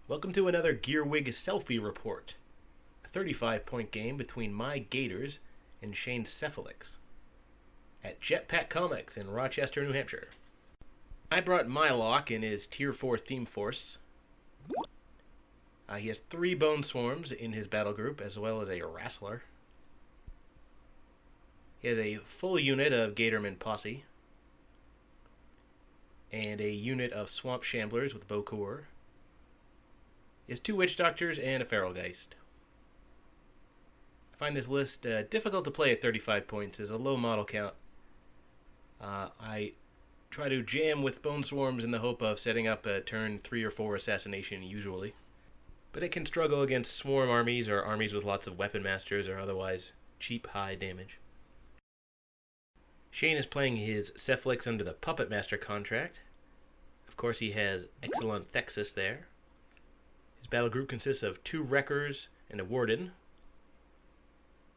Welcome to another Gearwig Selfie report. A 35-point game between my Gators and Shane's Cephalyx at Jetpack Comics in Rochester, New Hampshire. I brought Maelok in his Tier 4 theme force. He has 3 bone swarms in his battle group, as well as a wrestler. He has a full unit of Gatorman posse, and a unit of swamp shamblers with Bocour. He has 2 witch doctors and a feral geist. I find this list difficult to play at 35 points. There's a low model count. I try to jam with bone swarms in the hope of setting up a turn 3 or 4 assassination usually. But it can struggle against swarm armies or armies with lots of weapon masters or otherwise cheap high damage. Shane is playing his Cephalyx under the Puppet Master contract. Of course he has excellent Thexus there. His battle group consists of 2 Wreckers and a Warden.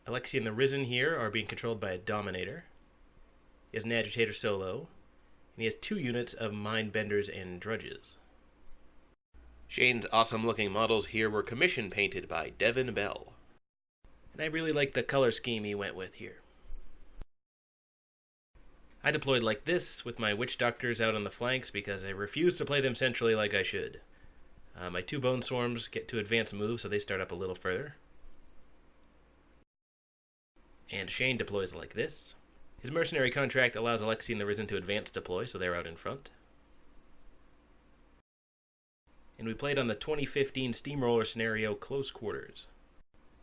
Alexia and the Risen here are being controlled by a Dominator. He has an Agitator solo, and he has 2 units of Mindbenders and Drudges. Shane's awesome-looking models here were commission painted by Devin Bell. And I really like the color scheme he went with here. I deployed like this with my Witch Doctors out on the flanks because I refuse to play them centrally like I should. My 2 Bone Swarms get to advance move, so they start up a little further. And Shane deploys like this. His mercenary contract allows Alexi and the Risen to advance deploy, so they're out in front. And we played on the 2015 Steamroller scenario, Close Quarters.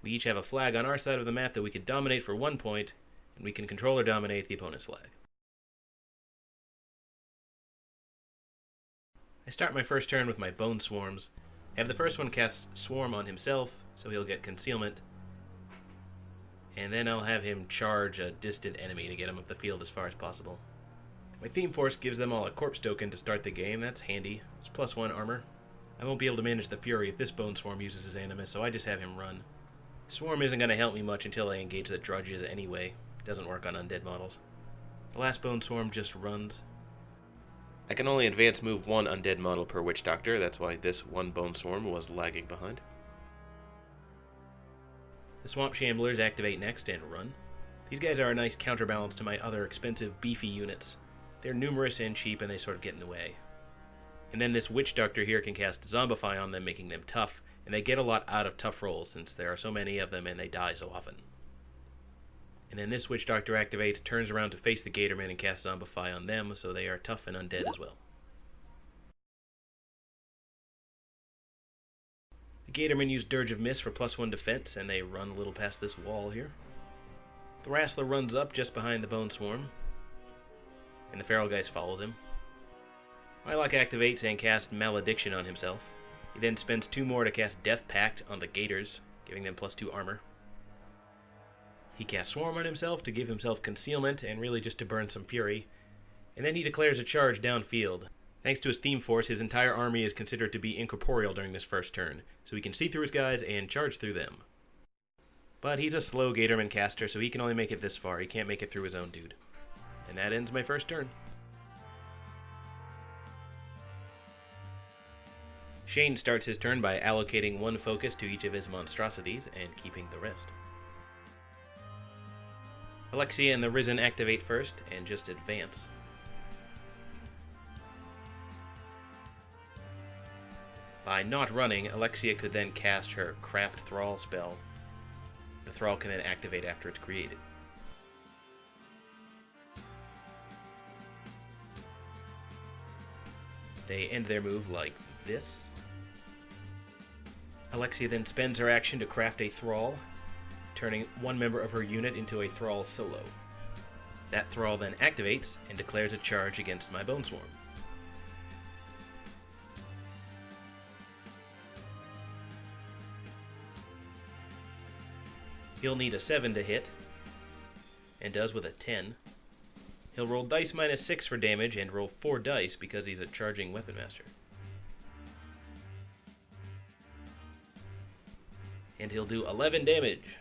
We each have a flag on our side of the map that we can dominate for 1 point, and we can control or dominate the opponent's flag. I start my first turn with my Bone Swarms. I have the first one cast Swarm on himself, so he'll get Concealment. And then I'll have him charge a distant enemy to get him up the field as far as possible. My Theme Force gives them all a Corpse Token to start the game. That's handy. It's +1 armor. I won't be able to manage the Fury if this Bone Swarm uses his Animus, so I just have him run. Swarm isn't going to help me much until I engage the Drudges anyway. It doesn't work on undead models. The last Bone Swarm just runs. I can only advance move 1 undead model per Witch Doctor, that's why this 1 Bone Swarm was lagging behind. The Swamp Shamblers activate next and run. These guys are a nice counterbalance to my other expensive beefy units. They're numerous and cheap and they sort of get in the way. And then this Witch Doctor here can cast Zombify on them, making them tough, and they get a lot out of tough rolls since there are so many of them and they die so often. And then this Witch Doctor activates, turns around to face the Gatorman and casts Zombify on them, so they are tough and undead as well. The Gatormen use Dirge of Mist for +1 defense, and they run a little past this wall here. The Wrestler runs up just behind the Bone Swarm, and the Feral Geist follows him. Maelok activates and casts Malediction on himself. He then spends 2 more to cast Death Pact on the Gators, giving them +2 armor. He casts Swarm on himself to give himself Concealment and really just to burn some fury, and then he declares a charge downfield. Thanks to his Theme Force, his entire army is considered to be incorporeal during this first turn, so he can see through his guys and charge through them. But he's a slow Gatorman caster, so he can only make it this far. He can't make it through his own dude. And that ends my first turn. Shane starts his turn by allocating 1 focus to each of his monstrosities and keeping the rest. Alexia and the Risen activate first and just advance. By not running, Alexia could then cast her Craft Thrall spell. The Thrall can then activate after it's created. They end their move like this. Alexia then spends her action to craft a Thrall, turning 1 member of her unit into a Thrall solo. That Thrall then activates and declares a charge against my Bone Swarm. He'll need a 7 to hit, and does with a 10. He'll roll dice -6 for damage and roll 4 dice because he's a charging Weapon Master. And he'll do 11 damage.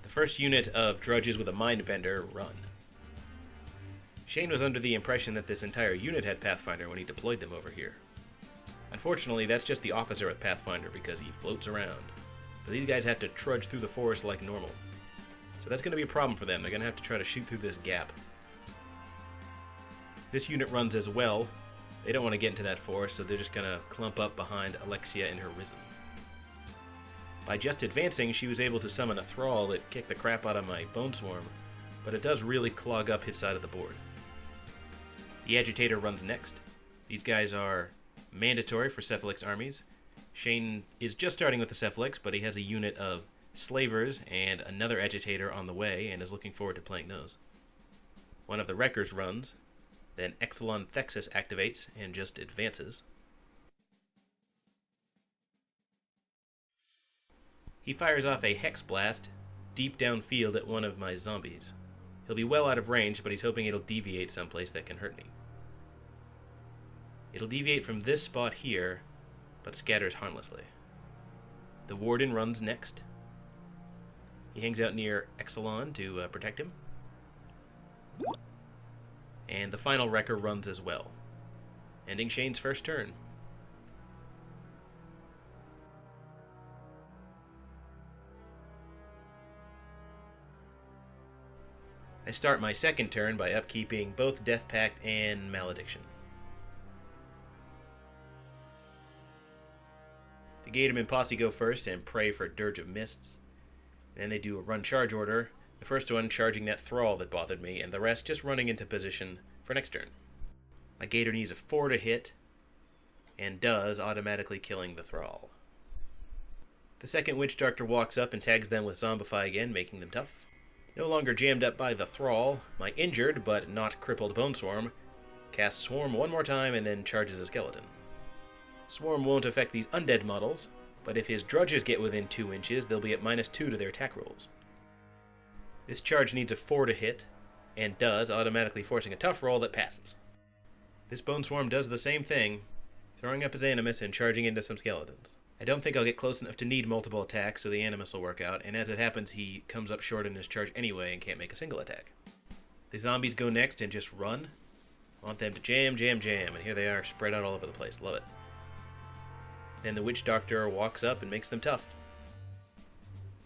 The first unit of Drudges with a Mindbender run. Shane was under the impression that this entire unit had Pathfinder when he deployed them over here. Unfortunately, that's just the officer with Pathfinder because he floats around. But these guys have to trudge through the forest like normal. So that's going to be a problem for them. They're going to have to try to shoot through this gap. This unit runs as well. They don't want to get into that forest, so they're just going to clump up behind Alexia and her Risen. By just advancing, she was able to summon a Thrall that kicked the crap out of my Bone Swarm, but it does really clog up his side of the board. The Agitator runs next. These guys are mandatory for Cephalyx armies. Shane is just starting with the Cephalyx, but he has a unit of Slavers and another Agitator on the way, and is looking forward to playing those. One of the Wreckers runs, then Exelon Thexus activates and just advances. He fires off a Hex Blast deep downfield at one of my zombies. He'll be well out of range, but he's hoping it'll deviate someplace that can hurt me. It'll deviate from this spot here, but scatters harmlessly. The Warden runs next. He hangs out near Exelon to protect him. And the final Wrecker runs as well, ending Shane's first turn. I start my second turn by upkeeping both Death Pact and Malediction. The Gatorman Posse go first and pray for Dirge of Mists. Then they do a run charge order, the first one charging that Thrall that bothered me, and the rest just running into position for next turn. My Gator needs a 4 to hit, and does, automatically killing the Thrall. The second Witch Doctor walks up and tags them with Zombify again, making them tough. No longer jammed up by the Thrall, my injured but not crippled Bone Swarm casts Swarm one more time and then charges a skeleton. Swarm won't affect these undead models, but if his drudges get within 2 inches, they'll be at -2 to their attack rolls. This charge needs a 4 to hit, and does, automatically forcing a tough roll that passes. This Bone Swarm does the same thing, throwing up his Animus and charging into some skeletons. I don't think I'll get close enough to need multiple attacks, so the Animus will work out, and as it happens, he comes up short in his charge anyway and can't make a single attack. The zombies go next and just run. I want them to jam, jam, jam, and here they are spread out all over the place. Love it. Then the Witch Doctor walks up and makes them tough.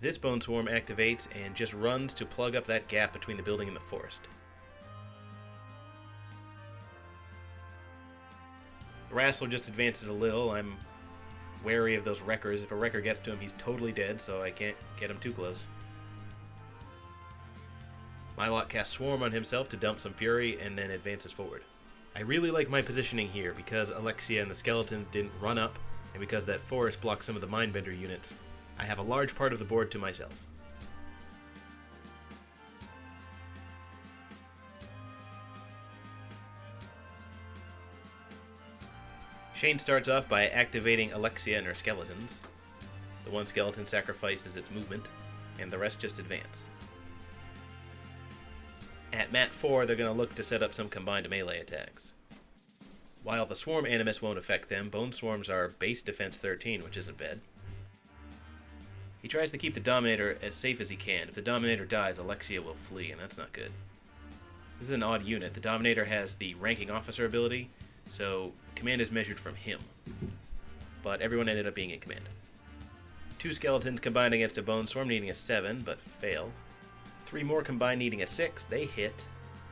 This Bone Swarm activates and just runs to plug up that gap between the building and the forest. The Wrestler just advances a little. I'm wary of those Wreckers. If a Wrecker gets to him, he's totally dead, so I can't get him too close. Maelok casts Swarm on himself to dump some Fury, and then advances forward. I really like my positioning here, because Alexia and the Skeletons didn't run up, and because that forest blocks some of the Mindbender units. I have a large part of the board to myself. Shane starts off by activating Alexia and her skeletons. The one skeleton sacrifices its movement, and the rest just advance. At Mat 4, they're going to look to set up some combined melee attacks. While the Swarm Animus won't affect them, Bone Swarms are base defense 13, which isn't bad. He tries to keep the Dominator as safe as he can. If the Dominator dies, Alexia will flee, and that's not good. This is an odd unit. The Dominator has the Ranking Officer ability, so command is measured from him. But everyone ended up being in command. 2 skeletons combined against a Bone Swarm needing a 7, but fail. 3 more combined needing a 6, they hit,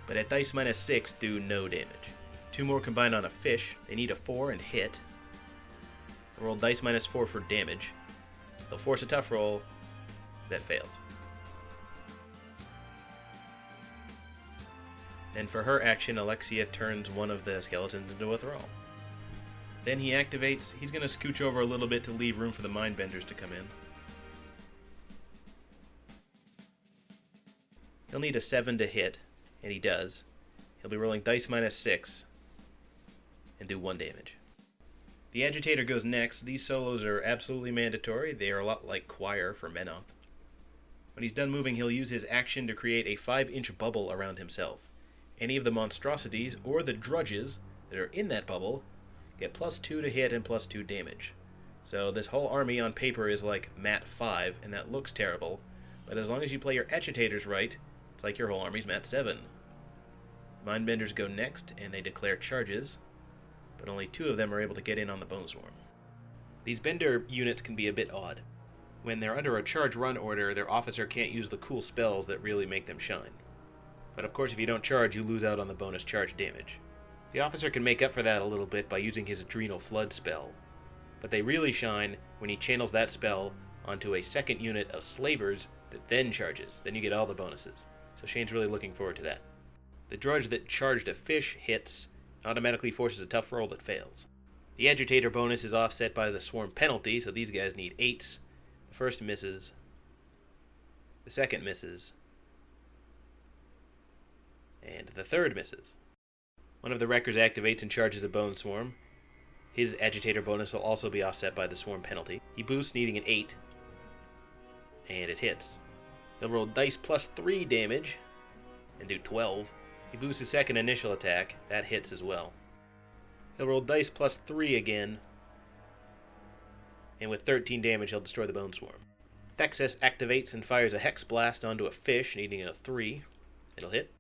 but at dice -6 do no damage. 2 more combined on a fish, they need a 4 and hit. Roll dice -4 for damage. They'll force a tough roll that fails. Then for her action, Alexia turns one of the skeletons into a Thrall. Then he activates. He's going to scooch over a little bit to leave room for the Mindbenders to come in. He'll need a 7 to hit, and he does. He'll be rolling dice -6 and do 1 damage. The Agitator goes next. These solos are absolutely mandatory. They are a lot like Choir for Maelok. When he's done moving, he'll use his action to create a 5-inch bubble around himself. Any of the monstrosities or the drudges that are in that bubble get +2 to hit and +2 damage. So this whole army on paper is like Mat 5, and that looks terrible, but as long as you play your Agitators right, it's like your whole army's Mat 7. Mindbenders go next, and they declare charges, but only 2 of them are able to get in on the Bone Swarm. These Bender units can be a bit odd. When they're under a charge run order, their officer can't use the cool spells that really make them shine. But of course, if you don't charge, you lose out on the bonus charge damage. The officer can make up for that a little bit by using his Adrenal Flood spell, but they really shine when he channels that spell onto a second unit of slavers that then charges. Then you get all the bonuses. So Shane's really looking forward to that. The drudge that charged a fish hits automatically forces a tough roll that fails. The agitator bonus is offset by the swarm penalty, so these guys need 8s. The first misses. The second misses. And the third misses. One of the wreckers activates and charges a bone swarm. His agitator bonus will also be offset by the swarm penalty. He boosts, needing an 8. And it hits. He'll roll dice plus 3 damage and do 12. He boosts his second initial attack. That hits as well. He'll roll dice plus 3 again, and with 13 damage he'll destroy the Bone Swarm. Thexus activates and fires a Hex Blast onto a fish, needing a 3. It'll hit.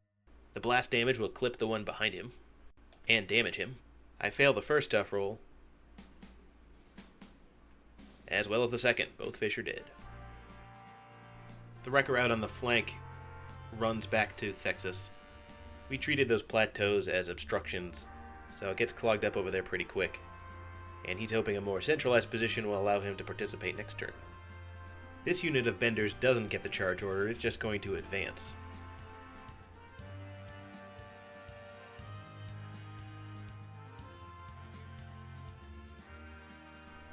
The blast damage will clip the one behind him, and damage him. I fail the first tough roll, as well as the second. Both fish are dead. The wrecker out on the flank runs back to Thexus. We treated those plateaus as obstructions, so it gets clogged up over there pretty quick, and he's hoping a more centralized position will allow him to participate next turn. This unit of Benders doesn't get the charge order, it's just going to advance.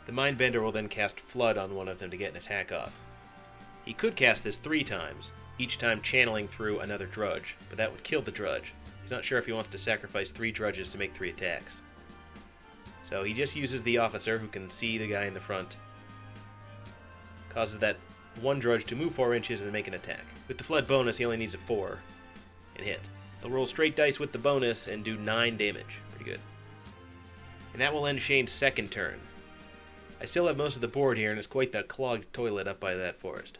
The Mindbender will then cast Flood on one of them to get an attack off. He could cast this 3 times, each time channeling through another drudge, but that would kill the drudge. He's not sure if he wants to sacrifice 3 drudges to make 3 attacks. So he just uses the officer, who can see the guy in the front, causes that one drudge to move 4 inches and make an attack. With the Flood bonus, he only needs a 4, and hits. He'll roll straight dice with the bonus and do 9 damage. Pretty good. And that will end Shane's second turn. I still have most of the board here, and it's quite the clogged toilet up by that forest.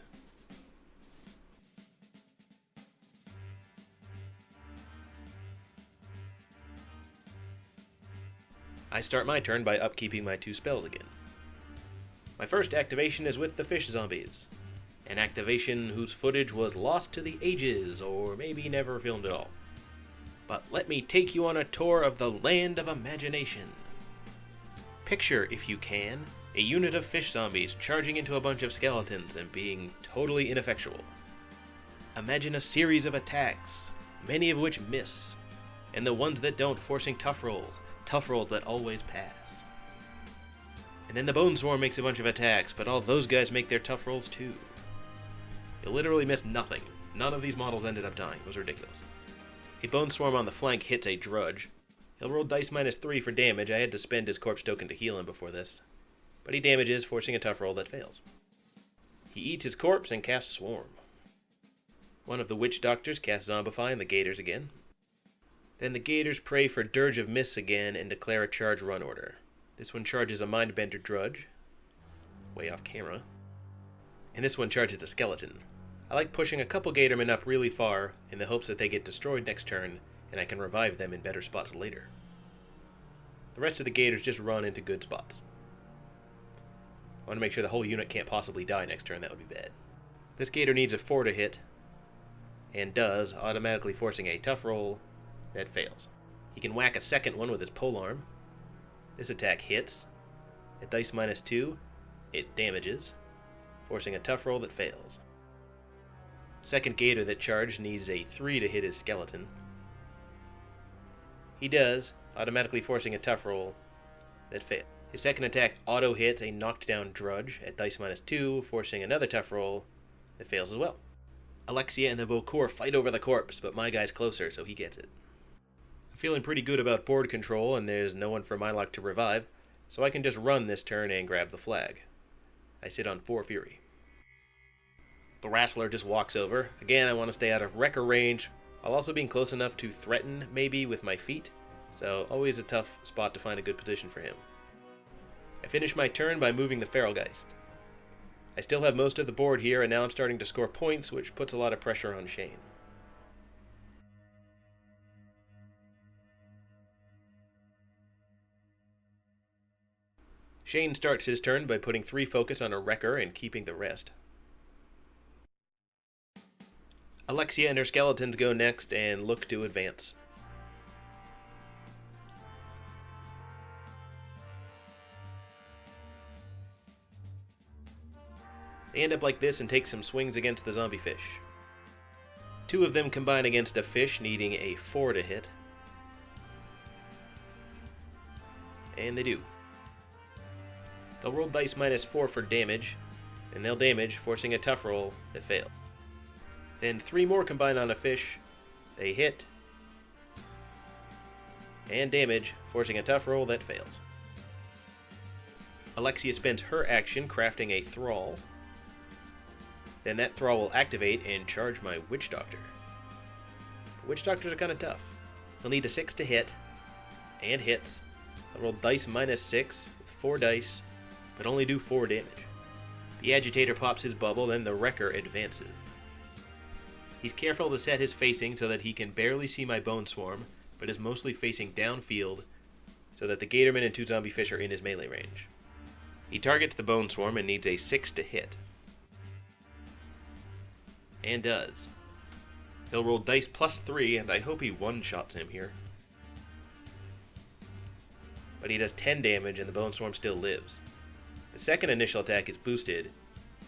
I start my turn by upkeeping my 2 spells again. My first activation is with the fish zombies, an activation whose footage was lost to the ages, or maybe never filmed at all. But let me take you on a tour of the land of imagination. Picture, if you can, a unit of fish zombies charging into a bunch of skeletons and being totally ineffectual. Imagine a series of attacks, many of which miss, and the ones that don't forcing tough rolls that always pass. And then the Bone Swarm makes a bunch of attacks, but all those guys make their tough rolls too. You literally missed nothing. None of these models ended up dying. It was ridiculous. A Bone Swarm on the flank hits a drudge. He'll roll dice minus 3 for damage. I had to spend his corpse token to heal him before this. But he damages, forcing a tough roll that fails. He eats his corpse and casts Swarm. One of the Witch Doctors casts Zombify on the Gators again. Then the Gators pray for Dirge of Mists again and declare a charge run order. This one charges a Mindbender drudge, way off camera, and this one charges a skeleton. I like pushing a couple Gatormen up really far in the hopes that they get destroyed next turn and I can revive them in better spots later. The rest of the Gators just run into good spots. I want to make sure the whole unit can't possibly die next turn. That would be bad. This Gator needs a 4 to hit, and does, automatically forcing a tough roll that fails. He can whack a second one with his polearm. This attack hits. At dice minus 2, it damages, forcing a tough roll that fails. Second Gator that charged needs a 3 to hit his skeleton. He does, automatically forcing a tough roll that fails. His second attack auto-hits a knocked down drudge at dice minus 2, forcing another tough roll that fails as well. Alexia and the Bocour fight over the corpse, but my guy's closer, so he gets it. I'm feeling pretty good about board control, and there's no one for Maelok to revive, so I can just run this turn and grab the flag. I sit on 4 Fury. The Wrestler just walks over. Again, I want to stay out of wrecker range, while also being close enough to threaten, maybe, with my feet, so always a tough spot to find a good position for him. I finish my turn by moving the Feralgeist. I still have most of the board here, and now I'm starting to score points, which puts a lot of pressure on Shane. Shane starts his turn by putting 3 focus on a wrecker and keeping the rest. Alexia and her skeletons go next and look to advance. They end up like this and take some swings against the zombie fish. 2 of them combine against a fish needing a 4 to hit. And they do. They'll roll dice -4 for damage, and they'll damage, forcing a tough roll that fails. Then 3 more combine on a fish. They hit, and damage, forcing a tough roll that fails. Alexia spends her action crafting a thrall. Then that thrall will activate and charge my Witch Doctor. Witch Doctors are kind of tough. He'll need a 6 to hit, and hits. I'll roll dice -6 with 4 dice, but only do 4 damage. The agitator pops his bubble, then the wrecker advances. He's careful to set his facing so that he can barely see my bone swarm, but is mostly facing downfield so that the Gatorman and 2 zombie fish are in his melee range. He targets the bone swarm and needs a 6 to hit. And does. He'll roll dice +3, and I hope he one-shots him here. But he does 10 damage and the bone swarm still lives. The second initial attack is boosted.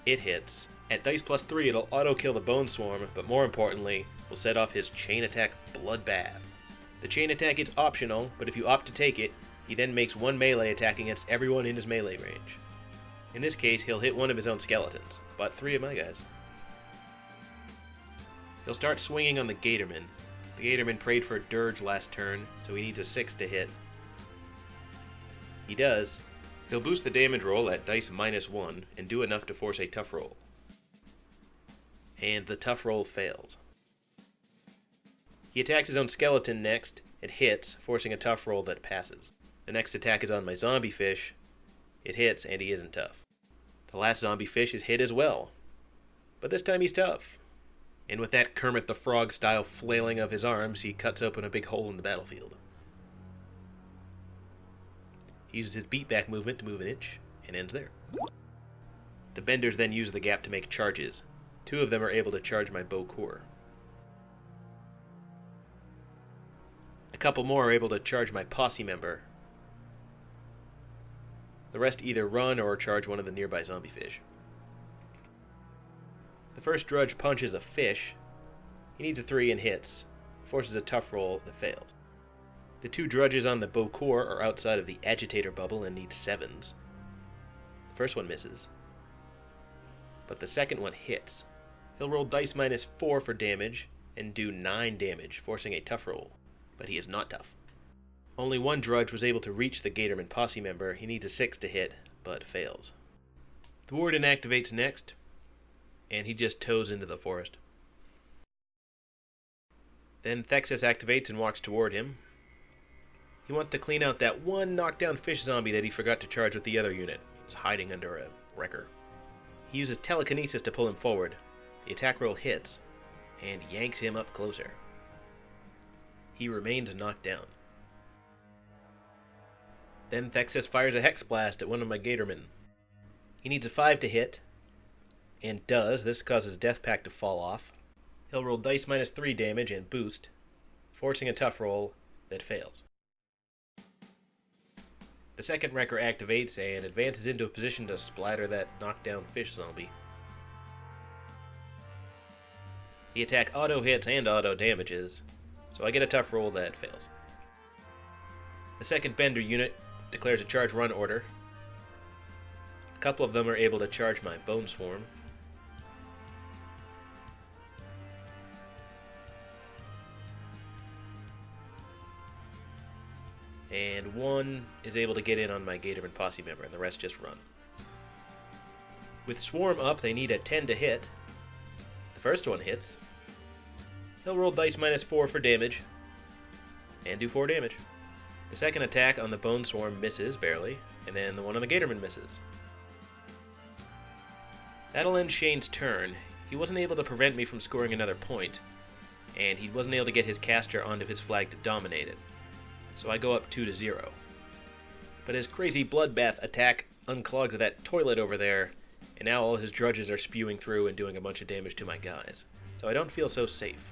It hits. At dice +3, it'll auto-kill the bone swarm, but more importantly, will set off his chain attack bloodbath. The chain attack is optional, but if you opt to take it, he then makes 1 melee attack against everyone in his melee range. In this case, he'll hit 1 of his own skeletons, but 3 of my guys. He'll start swinging on the Gatorman. The Gatorman prayed for a dirge last turn, so he needs a 6 to hit. He does. He'll boost the damage roll at dice -1 and do enough to force a tough roll. And the tough roll fails. He attacks his own skeleton next. It hits, forcing a tough roll that passes. The next attack is on my zombie fish. It hits, and he isn't tough. The last zombie fish is hit as well. But this time he's tough. And with that Kermit the Frog style flailing of his arms, he cuts open a big hole in the battlefield. He uses his beatback movement to move an inch, and ends there. The Benders then use the gap to make charges. 2 of them are able to charge my Beaucourt. A couple more are able to charge my Posse member. The rest either run or charge one of the nearby zombie fish. The first drudge punches a fish. He needs a 3 and hits. Forces a tough roll that fails. The 2 drudges on the Beaucourt are outside of the agitator bubble and need 7s. The first one misses, but the second one hits. He'll roll dice -4 for damage and do 9 damage, forcing a tough roll, but he is not tough. Only 1 drudge was able to reach the Gatorman Posse member. He needs a 6 to hit, but fails. The Warden activates next, and he just toes into the forest. Then Thexus activates and walks toward him. He wants to clean out that 1 knockdown fish zombie that he forgot to charge with the other unit. He's hiding under a wrecker. He uses telekinesis to pull him forward. The attack roll hits, and yanks him up closer. He remains knocked down. Then Thexus fires a Hex Blast at one of my Gatormen. He needs a 5 to hit, and does. This causes Deathpack to fall off. He'll roll dice -3 damage and boost, forcing a tough roll that fails. The second wrecker activates and advances into a position to splatter that knockdown fish zombie. The attack auto hits and auto damages, so I get a tough roll that fails. The second Bender unit declares a charge run order. A couple of them are able to charge my Bone Swarm. And 1 is able to get in on my Gatorman Posse member, and the rest just run. With Swarm up, they need a 10 to hit. The first one hits. He'll roll dice -4 for damage, and do 4 damage. The second attack on the Bone Swarm misses, barely, and then the one on the Gatorman misses. That'll end Shane's turn. He wasn't able to prevent me from scoring another point, and he wasn't able to get his caster onto his flag to dominate it. So I go up 2-0. But his crazy bloodbath attack unclogged that toilet over there, and now all his drudges are spewing through and doing a bunch of damage to my guys. So I don't feel so safe.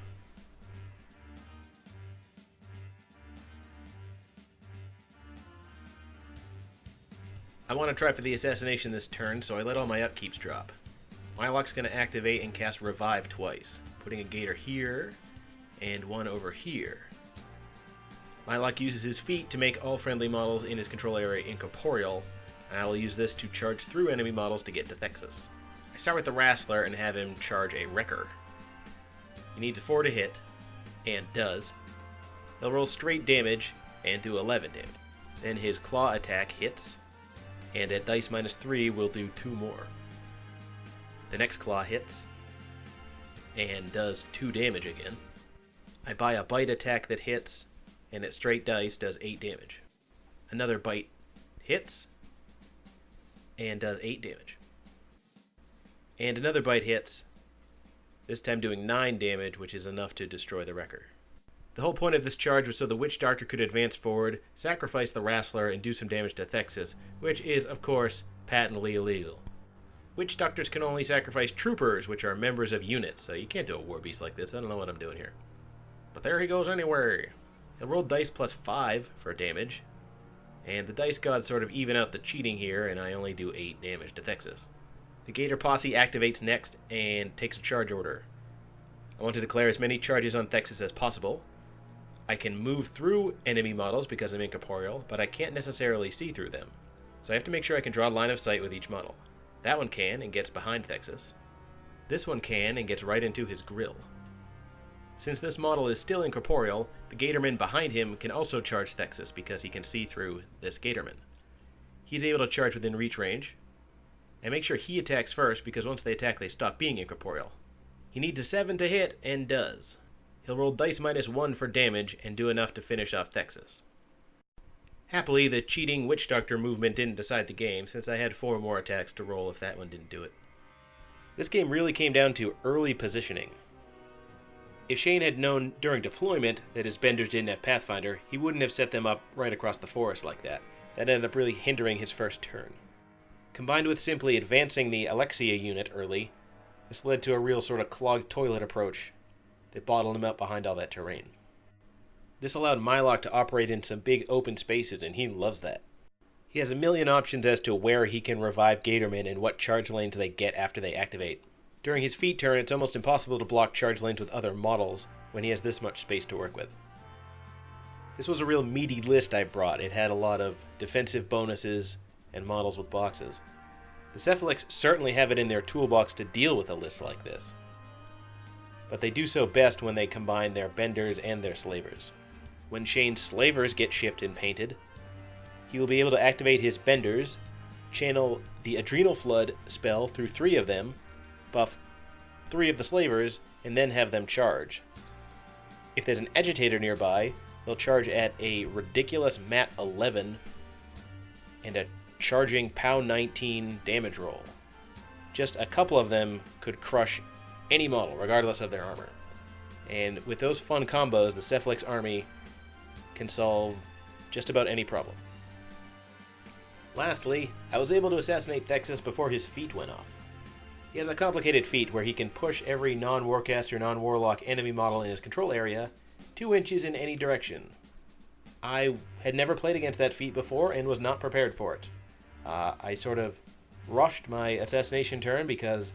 I want to try for the assassination this turn, so I let all my upkeeps drop. Maelok's going to activate and cast Revive twice, putting a Gator here, and one over here. Maelok uses his feet to make all friendly models in his control area incorporeal, and I will use this to charge through enemy models to get to Texas. I start with the Wrestler and have him charge a Wrecker. He needs a 4 to hit, and does. He'll roll straight damage and do 11 damage. Then his Claw attack hits, and at dice -3 will do 2 more. The next Claw hits, and does 2 damage again. I buy a Bite attack that hits, and at straight dice does 8 damage. Another Bite hits, and does 8 damage. And another Bite hits, this time doing 9 damage, which is enough to destroy the Wrecker. The whole point of this charge was so the Witch Doctor could advance forward, sacrifice the Wrestler, and do some damage to Texas, which is, of course, patently illegal. Witch Doctors can only sacrifice troopers, which are members of units, so you can't do a war beast like this. I don't know what I'm doing here. But there he goes anyway. He'll roll dice +5 for damage, and the dice gods sort of even out the cheating here, and I only do 8 damage to Texas. The Gator Posse activates next and takes a charge order. I want to declare as many charges on Texas as possible. I can move through enemy models because I'm incorporeal, but I can't necessarily see through them. So I have to make sure I can draw line of sight with each model. That one can and gets behind Texas. This one can and gets right into his grill. Since this model is still incorporeal, the Gatorman behind him can also charge Texas because he can see through this Gatorman. He's able to charge within reach range, and make sure he attacks first because once they attack they stop being incorporeal. He needs a 7 to hit and does. He'll roll dice -1 for damage and do enough to finish off Texas. Happily, the cheating Witch Doctor movement didn't decide the game, since I had 4 more attacks to roll if that one didn't do it. This game really came down to early positioning. If Shane had known during deployment that his benders didn't have Pathfinder, he wouldn't have set them up right across the forest like that. That ended up really hindering his first turn. Combined with simply advancing the Alexia unit early, this led to a real sort of clogged toilet approach that bottled him up behind all that terrain. This allowed Maelok to operate in some big open spaces, and he loves that. He has a million options as to where he can revive Gatormen and what charge lanes they get after they activate. During his feet turn, it's almost impossible to block charge lanes with other models when he has this much space to work with. This was a real meaty list I brought. It had a lot of defensive bonuses and models with boxes. The Cephalyx certainly have it in their toolbox to deal with a list like this, but they do so best when they combine their benders and their slavers. When Shane's slavers get shipped and painted, he will be able to activate his benders, channel the Adrenal Flood spell through 3 of them, buff 3 of the slavers, and then have them charge. If there's an agitator nearby, they'll charge at a ridiculous Mat 11 and a charging POW 19 damage roll. Just a couple of them could crush any model, regardless of their armor. And with those fun combos, the Cephalyx army can solve just about any problem. Lastly, I was able to assassinate Texas before his feat went off. He has a complicated feat where he can push every non-Warcaster, non-Warlock enemy model in his control area 2 inches in any direction. I had never played against that feat before and was not prepared for it. I sort of rushed my assassination turn because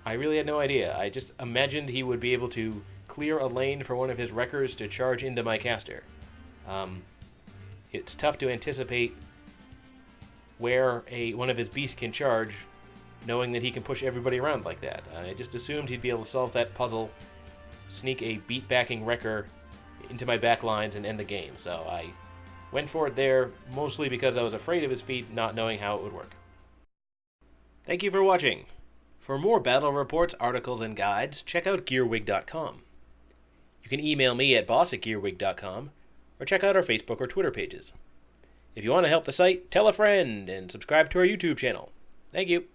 I really had no idea. I just imagined he would be able to clear a lane for one of his wreckers to charge into my caster. It's tough to anticipate where one of his beasts can charge, knowing that he can push everybody around like that. I just assumed he'd be able to solve that puzzle, sneak a beat-backing wrecker into my back lines, and end the game. So I went for it there, mostly because I was afraid of his feat, not knowing how it would work. Thank you for watching. For more battle reports, articles, and guides, check out Gearwig.com. You can email me at boss@gearwig.com, or check out our Facebook or Twitter pages. If you want to help the site, tell a friend, and subscribe to our YouTube channel. Thank you.